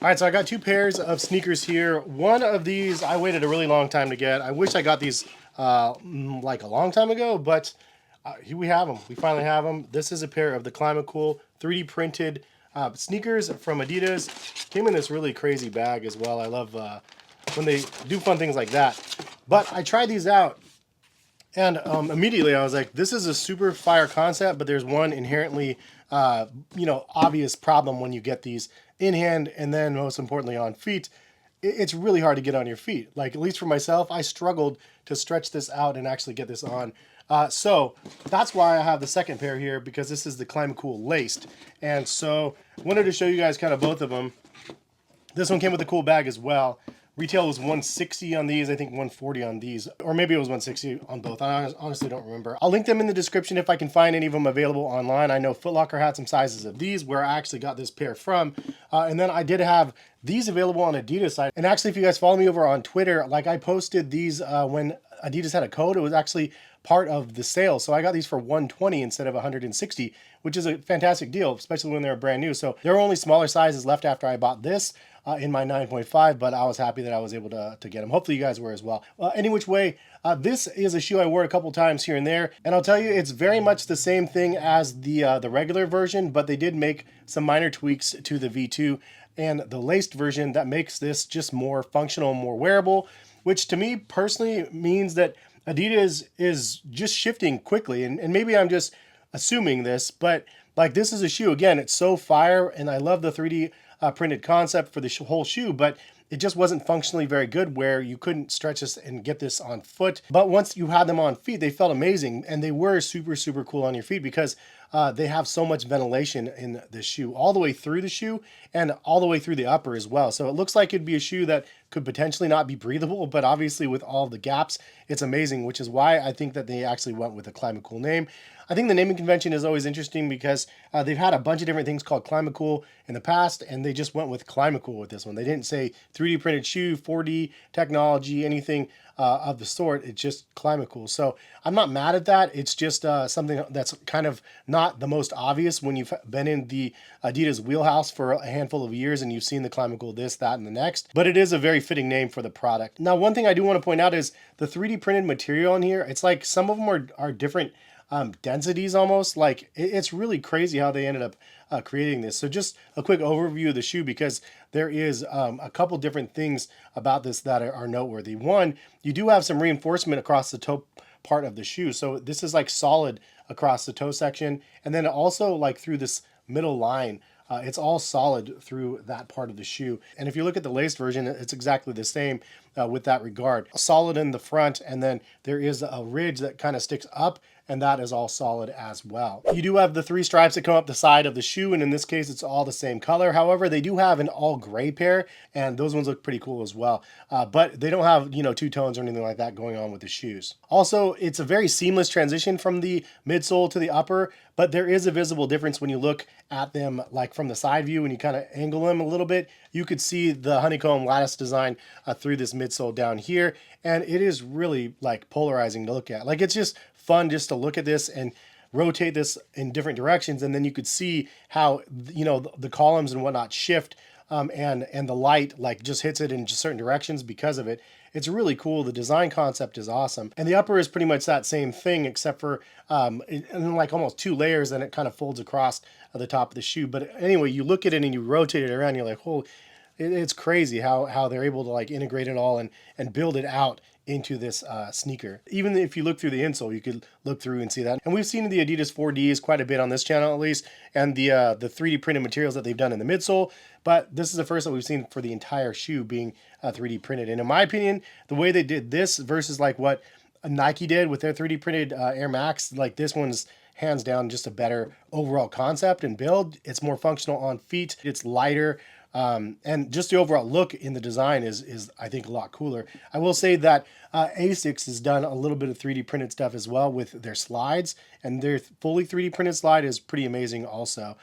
All right, so I got two pairs of sneakers here. One of these I waited a really long time to get. I wish I got these like a long time ago, but here we have them. We finally have them. This is a pair of the Climacool 3D printed sneakers from Adidas. Came in this really crazy bag as well. I love when they do fun things like that. But I tried these out, and immediately I was like, this is a super fire concept, but there's one inherently, obvious problem when you get these in hand and then most importantly on feet. It's really hard to get on your feet. Like, at least for myself, I struggled to stretch this out and actually get this on. So that's why I have the second pair here, because this is the Climacool laced. And so I wanted to show you guys kind of both of them. This one came with a cool bag as well. Retail was 160 on these, I think 140 on these, or maybe it was 160 on both. I honestly don't remember. I'll link them in the description if I can find any of them available online. I know Foot Locker had some sizes of these where I actually got this pair from. And then I did have these available on Adidas side. And actually, if you guys follow me over on Twitter, like, I posted these when Adidas had a code. It was actually part of the sale. So I got these for 120 instead of 160, which is a fantastic deal, especially when they're brand new. So there were only smaller sizes left after I bought this in my 9.5, but I was happy that I was able to get them. Hopefully you guys were as well. Any which way, this is a shoe I wore a couple times here and there, and I'll tell you, it's very much the same thing as the regular version, but they did make some minor tweaks to the V2 and the laced version that makes this just more functional, more wearable, which to me personally means that Adidas is just shifting quickly. And maybe I'm just assuming this, but like, this is a shoe, again, it's so fire, and I love the 3D printed concept for the whole shoe, but it just wasn't functionally very good where you couldn't stretch this and get this on foot. But once you had them on feet, they felt amazing, and they were super, super cool on your feet because they have so much ventilation in the shoe, all the way through the shoe and all the way through the upper as well. So it looks like it'd be a shoe that could potentially not be breathable, but obviously with all the gaps, it's amazing, which is why I think that they actually went with a Climacool name. I think the naming convention is always interesting because they've had a bunch of different things called Climacool in the past, and they just went with Climacool with this one. They didn't say 3D printed shoe, 4D technology, anything of the sort. It's just Climacool. So I'm not mad at that. It's just something that's kind of not the most obvious when you've been in the Adidas wheelhouse for a handful of years and you've seen the Climacool this, that, and the next. But it is a very fitting name for the product. Now, one thing I do want to point out is the 3D printed material in here. It's like some of them are different densities almost. Like, it's really crazy how they ended up creating this. So just a quick overview of the shoe, because there is a couple different things about this that are noteworthy. One, you do have some reinforcement across the toe part of the shoe. So this is like solid across the toe section, and then also like through this middle line. It's all solid through that part of the shoe. And if you look at the laced version, it's exactly the same with that regard. Solid in the front, and then there is a ridge that kind of sticks up, and that is all solid as well. You do have the three stripes that come up the side of the shoe, and in this case, it's all the same color. However, they do have an all gray pair, and those ones look pretty cool as well. But they don't have, two tones or anything like that going on with the shoes. Also, it's a very seamless transition from the midsole to the upper, but there is a visible difference when you look at them like from the side view and you kind of angle them a little bit. You could see the honeycomb lattice design through this midsole down here, and it is really like polarizing to look at. Like, it's just fun just to look at this and rotate this in different directions, and then you could see how the columns and whatnot shift, and the light like just hits it in just certain directions because of it. It's really cool. The design concept is awesome, and the upper is pretty much that same thing, except for in like almost two layers, and it kind of folds across the top of the shoe. But anyway, you look at it and you rotate it around, you're like, holy, it's crazy how they're able to like integrate it all and build it out into this sneaker. Even if you look through the insole, you could look through and see that. And we've seen the Adidas 4Ds quite a bit on this channel, at least, and the 3D printed materials that they've done in the midsole. But this is the first that we've seen for the entire shoe being 3D printed. And in my opinion, the way they did this versus like what Nike did with their 3D printed Air Max, like, this one's hands down just a better overall concept and build. It's more functional on feet. It's lighter. And just the overall look in the design is I think a lot cooler. I will say that Asics has done a little bit of 3D printed stuff as well with their slides, and their fully 3D printed slide is pretty amazing also.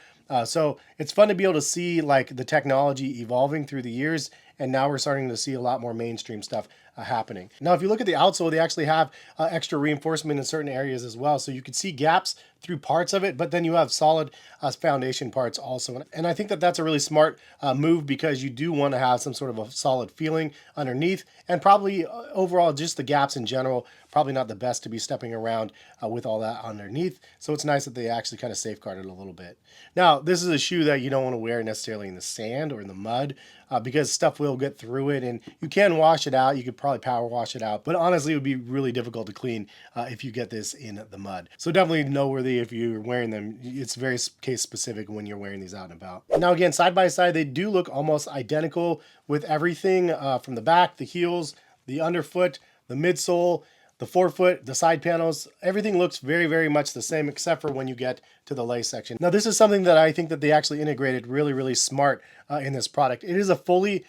So it's fun to be able to see like the technology evolving through the years and now we're starting to see a lot more mainstream stuff happening. Now, if you look at the outsole, they actually have extra reinforcement in certain areas as well. So you can see gaps through parts of it, but then you have solid foundation parts also. And I think that that's a really smart move, because you do want to have some sort of a solid feeling underneath, and probably overall just the gaps in general, probably not the best to be stepping around with all that underneath. So it's nice that they actually kind of safeguard it a little bit. Now, this is a shoe that you don't want to wear necessarily in the sand or in the mud, because stuff will get through it, and you can wash it out. You could probably power wash it out, but honestly, it would be really difficult to clean if you get this in the mud. So definitely noteworthy if you're wearing them. It's very case specific when you're wearing these out and about. Now, again, side by side, they do look almost identical with everything from the back, the heels, the underfoot, the midsole, the forefoot, the side panels. Everything looks very, very much the same, except for when you get to the lace section. Now, this is something that I think that they actually integrated really, really smart in this product. It is a fully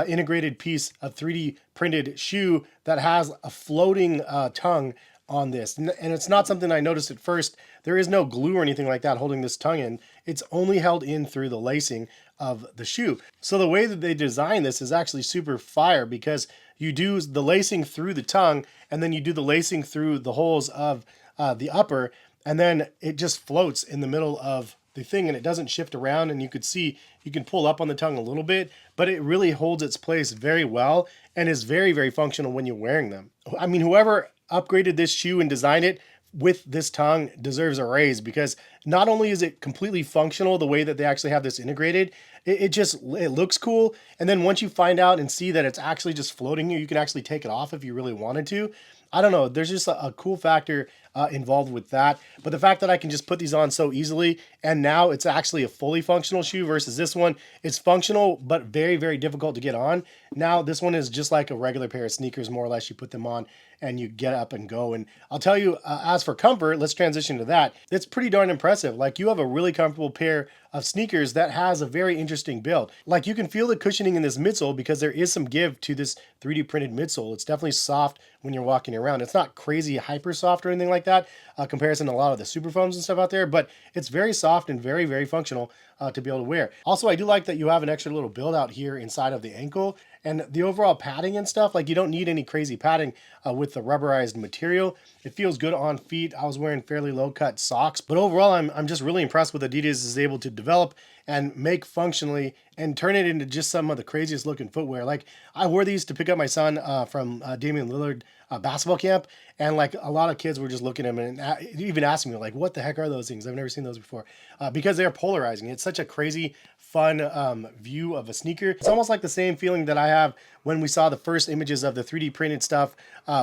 integrated piece of 3D printed shoe that has a floating tongue on this. And it's not something I noticed at first. There is no glue or anything like that holding this tongue in. It's only held in through the lacing of the shoe. So the way that they design this is actually super fire, because you do the lacing through the tongue, and then you do the lacing through the holes of the upper, and then it just floats in the middle of the thing, and it doesn't shift around. And you could see, you can pull up on the tongue a little bit, but it really holds its place very well and is very, very functional when you're wearing them. I mean, whoever upgraded this shoe and designed it with this tongue deserves a raise, because not only is it completely functional the way that they actually have this integrated, it looks cool. And then once you find out and see that it's actually just floating here, you can actually take it off if you really wanted to. I don't know, there's just a cool factor involved with that. But the fact that I can just put these on so easily, and now it's actually a fully functional shoe versus this one, it's functional but very, very difficult to get on. Now this one is just like a regular pair of sneakers, more or less. You put them on and you get up and go. And I'll tell you, as for comfort, let's transition to that. It's pretty darn impressive. Like, you have a really comfortable pair of sneakers that has a very interesting build. Like, you can feel the cushioning in this midsole, because there is some give to this 3D printed midsole. It's definitely soft when you're walking around. It's not crazy hyper soft or anything like that, comparison to a lot of the super foams and stuff out there, but it's very soft and very, very functional to be able to wear. Also, I do like that you have an extra little build out here inside of the ankle, and the overall padding and stuff. Like, you don't need any crazy padding with the rubberized material. It feels good on feet. I was wearing fairly low cut socks, but overall, I'm just really impressed with Adidas is able to develop and make functionally and turn it into just some of the craziest looking footwear. Like, I wore these to pick up my son from Damian Lillard basketball camp, and like a lot of kids were just looking at him and even asking me, like, what the heck are those things? I've never seen those before, because they're polarizing. It's such a crazy fun view of a sneaker. It's almost like the same feeling that I have when we saw the first images of the 3D printed stuff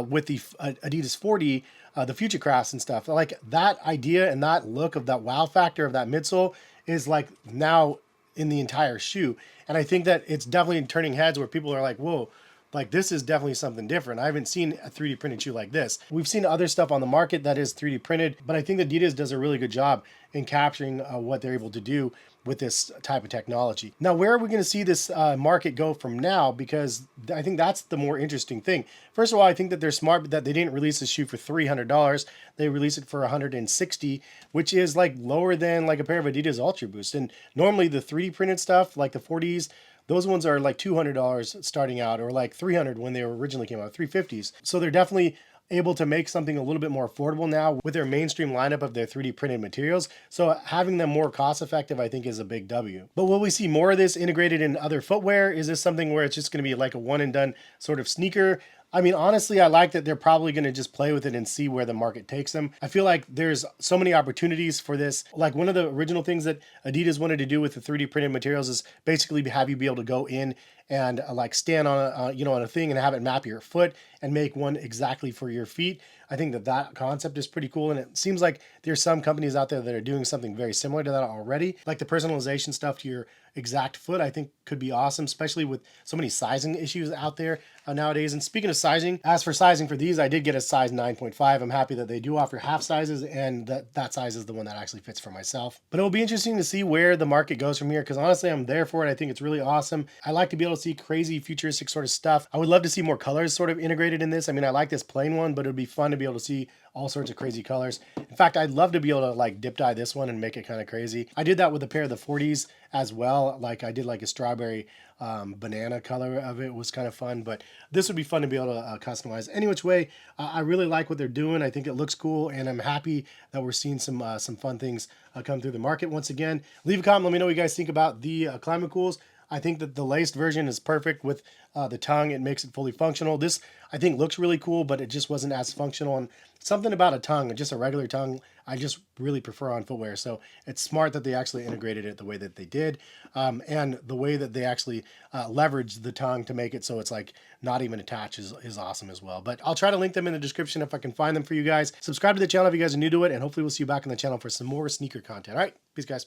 with the Adidas 4D, the Future Crafts and stuff. Like, that idea and that look of that wow factor of that midsole is like now in the entire shoe. And I think that it's definitely turning heads where people are like, whoa, like, this is definitely something different. I haven't seen a 3D printed shoe like this. We've seen other stuff on the market that is 3D printed, but I think Adidas does a really good job in capturing what they're able to do with this type of technology. Now, where are we going to see this market go from now? Because I think that's the more interesting thing. First of all, I think that they're smart that they didn't release this shoe for $300. They released it for $160, which is like lower than like a pair of Adidas Ultra Boost. And normally the 3D printed stuff, like the 4Ds, those ones are like $200 starting out, or like $300 when they originally came out, $350s. So they're definitely able to make something a little bit more affordable now with their mainstream lineup of their 3D printed materials. So having them more cost effective, I think, is a big W. But will we see more of this integrated in other footwear? Is this something where it's just going to be like a one and done sort of sneaker? I mean, honestly, I like that they're probably going to just play with it and see where the market takes them. I feel like there's so many opportunities for this. Like, one of the original things that Adidas wanted to do with the 3D printed materials is basically have you be able to go in and like stand on on a thing and have it map your foot and make one exactly for your feet. I think that that concept is pretty cool, and it seems like there's some companies out there that are doing something very similar to that already. Like the personalization stuff to your exact foot, I think could be awesome, especially with so many sizing issues out there nowadays. And speaking of sizing, as for sizing for these, I did get a size 9.5. I'm happy that they do offer half sizes, and that size is the one that actually fits for myself. But it will be interesting to see where the market goes from here, because honestly, I'm there for it. I think it's really awesome. I like to be able to see crazy futuristic sort of stuff. I would love to see more colors sort of integrated in this. I mean, I like this plain one, but it would be fun to be able to see all sorts of crazy colors. In fact, I'd love to be able to like dip dye this one and make it kind of crazy. I did that with a pair of the 40s as well. Like I did like a strawberry banana color of it. Was kind of fun, but this would be fun to be able to customize. Any which way, I really like what they're doing. I think it looks cool, and I'm happy that we're seeing some fun things come through the market once again. Leave a comment. Let me know what you guys think about the Climacools. I think that the laced version is perfect with the tongue. It makes it fully functional. This, I think, looks really cool, but it just wasn't as functional. And something about a tongue, just a regular tongue, I just really prefer on footwear. So it's smart that they actually integrated it the way that they did. And the way that they actually leveraged the tongue to make it so it's like not even attached is awesome as well. But I'll try to link them in the description if I can find them for you guys. Subscribe to the channel if you guys are new to it, and hopefully we'll see you back on the channel for some more sneaker content. All right, peace, guys.